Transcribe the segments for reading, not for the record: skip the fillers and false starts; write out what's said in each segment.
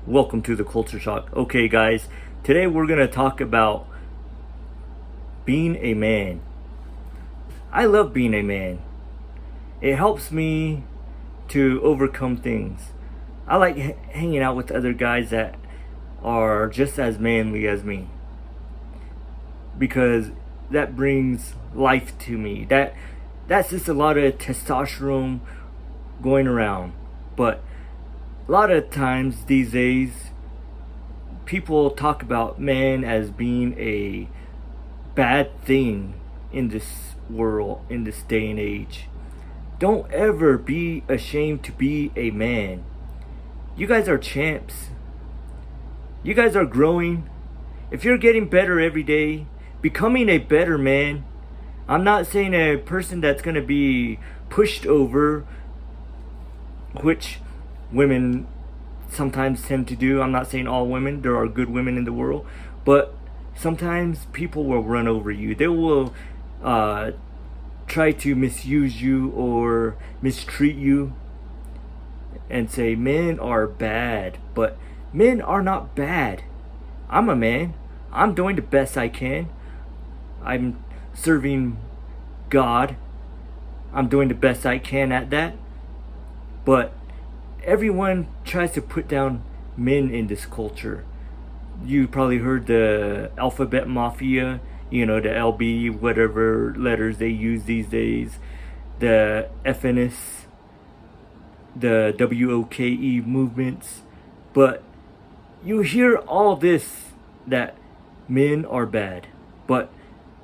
Welcome to the Culture Shock. Okay, guys, today we're gonna talk about being a man. I love being a man. It helps me to overcome things. I like hanging out with other guys that are just as manly as me because that brings life to me. That's just a lot of testosterone going around. But a lot of times these days, people talk about men as being a bad thing in this world, in this day and age. Don't ever be ashamed to be a man. You guys are champs. You guys are growing. If you're getting better every day, becoming a better man, I'm not saying a person that's going to be pushed over, which women sometimes tend to do. I'm not saying all women, there are good women in the world, but sometimes people will run over you. They will try to misuse you or mistreat you and say men are bad, but men are not bad. I'm a man. I'm doing the best I can. I'm serving God. I'm doing the best I can at that. But everyone tries to put down men in this culture. You probably heard the alphabet mafia, the LB, whatever letters they use these days, the FNS, the WOKE movements. But you hear all this that men are bad, but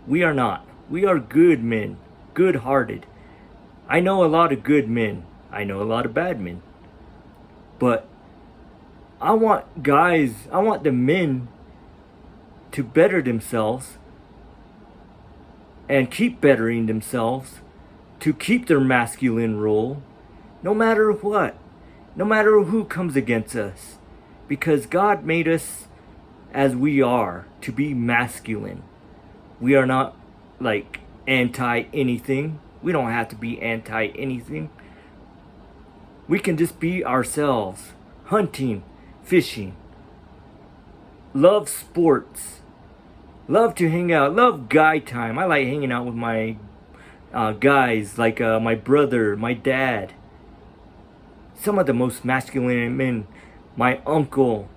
we are not. We are good men, good hearted. I know a lot of good men. I know a lot of bad men. But I want the men to better themselves and keep bettering themselves, to keep their masculine role, no matter what, no matter who comes against us. Because God made us as we are, to be masculine. We are not like anti anything. We don't have to be anti anything. We can just be ourselves. Hunting, fishing. Love sports. Love to hang out. Love guy time. I like hanging out with my guys, like my brother, my dad. Some of the most masculine men. My uncle.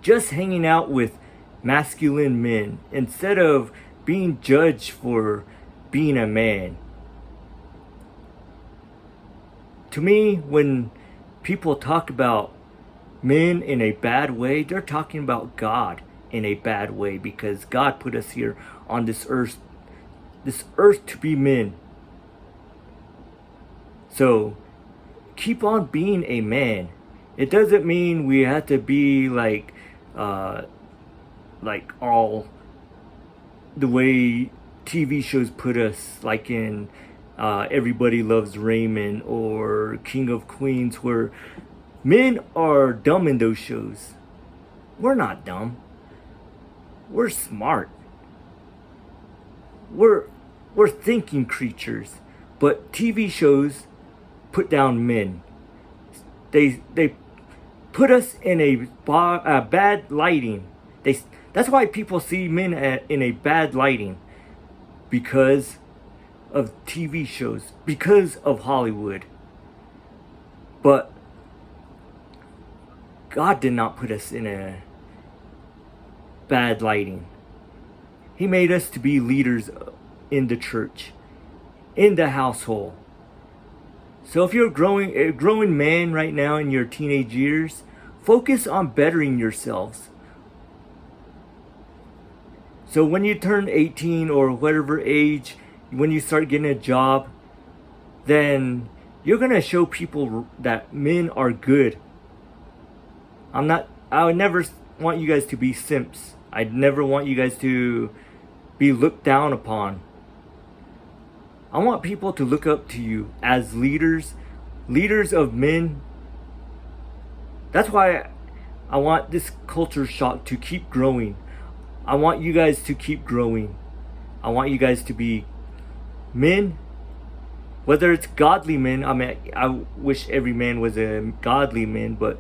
Just hanging out with masculine men instead of being judged for being a man. To me, when people talk about men in a bad way, they're talking about God in a bad way, because God put us here on this earth to be men. So keep on being a man. It doesn't mean we have to be like all the way TV shows put us, like in Everybody Loves Raymond or King of Queens, where men are dumb in those shows. We're not dumb. We're smart. We're thinking creatures. But TV shows put down men. They put us in a bad lighting. That's why people see men in a bad lighting, because of TV shows, because of Hollywood. But God did not put us in a bad lighting. He made us to be leaders in the church, in the household. So if you're a growing man right now in your teenage years, focus on bettering yourselves. So when you turn 18 or whatever age, when you start getting a job, then you're going to show people that men are good. I would never want you guys to be simps. I'd never want you guys to be looked down upon. I want people to look up to you as leaders of men. That's why I want this culture shock to keep growing. I want you guys to keep growing. I want you guys to be men, whether it's godly men. I mean, I wish every man was a godly man, but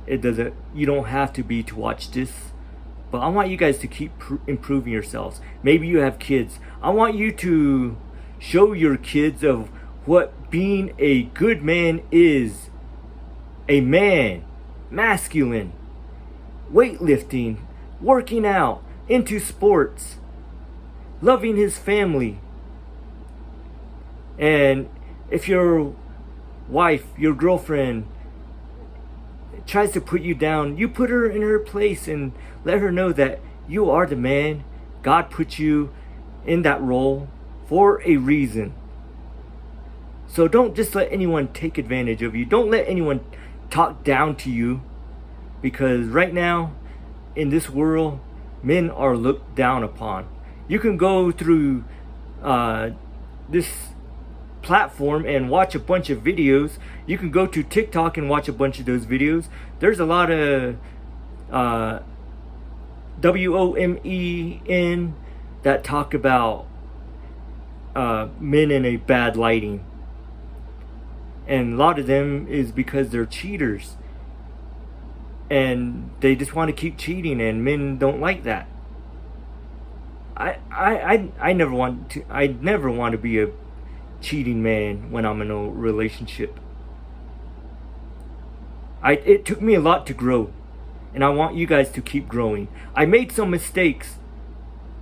It doesn't, you don't have to be to watch this. But I want you guys to keep improving yourselves. Maybe you have kids. I want you to show your kids of what being a good man is. A man, masculine, weightlifting, working out, into sports, loving his family. And if your wife, your girlfriend tries to put you down, you put her in her place and let her know that you are the man. God put you in that role for a reason. So don't just let anyone take advantage of you. Don't let anyone talk down to you, because right now in this world, men are looked down upon. You can go through this platform and watch a bunch of videos. You can go to TikTok and watch a bunch of those videos. There's a lot of WOMEN that talk about men in a bad lighting, and a lot of them is because they're cheaters and they just want to keep cheating, and men don't like that. I never want to be a cheating man when I'm in a relationship. It took me a lot to grow, and I want you guys to keep growing. I made some mistakes,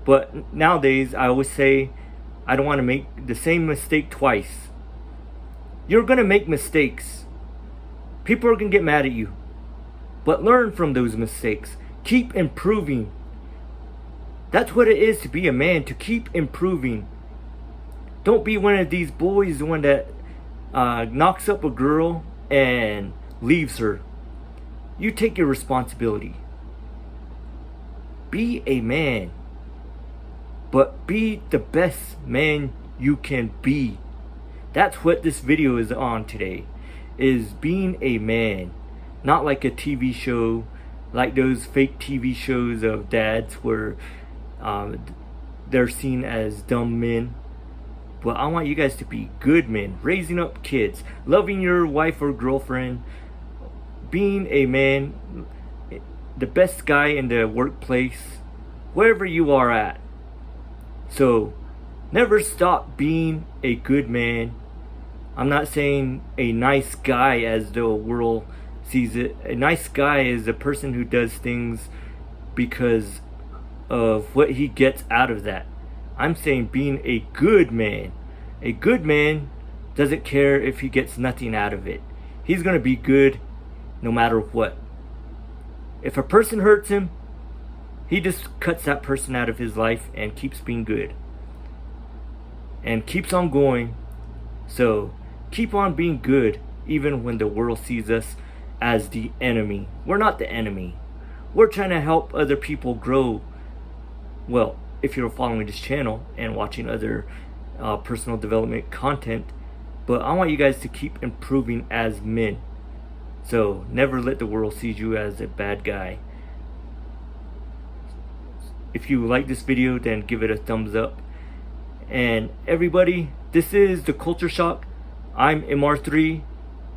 but nowadays I always say I don't want to make the same mistake twice. You're gonna make mistakes. People are gonna get mad at you, but learn from those mistakes. Keep improving. That's what it is to be a man, to keep improving. Don't be one of these boys, the one that knocks up a girl and leaves her. You take your responsibility. Be a man, but be the best man you can be. That's what this video is on today, is being a man. Not like a TV show, like those fake TV shows of dads where they're seen as dumb men. But I want you guys to be good men, raising up kids, loving your wife or girlfriend, being a man, the best guy in the workplace, wherever you are at. So never stop being a good man. I'm not saying a nice guy as the world sees it. A nice guy is a person who does things because of what he gets out of that. I'm saying being a good man. A good man doesn't care if he gets nothing out of it. He's going to be good no matter what. If a person hurts him, he just cuts that person out of his life and keeps being good. And keeps on going. So keep on being good even when the world sees us as the enemy. We're not the enemy. We're trying to help other people grow. Well, if you're following this channel and watching other personal development content, but I want you guys to keep improving as men. So never let the world see you as a bad guy. If you like this video, then give it a thumbs up. And everybody, this is the Culture Shock. I'm MR3,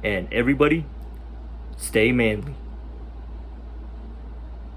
and everybody, stay manly.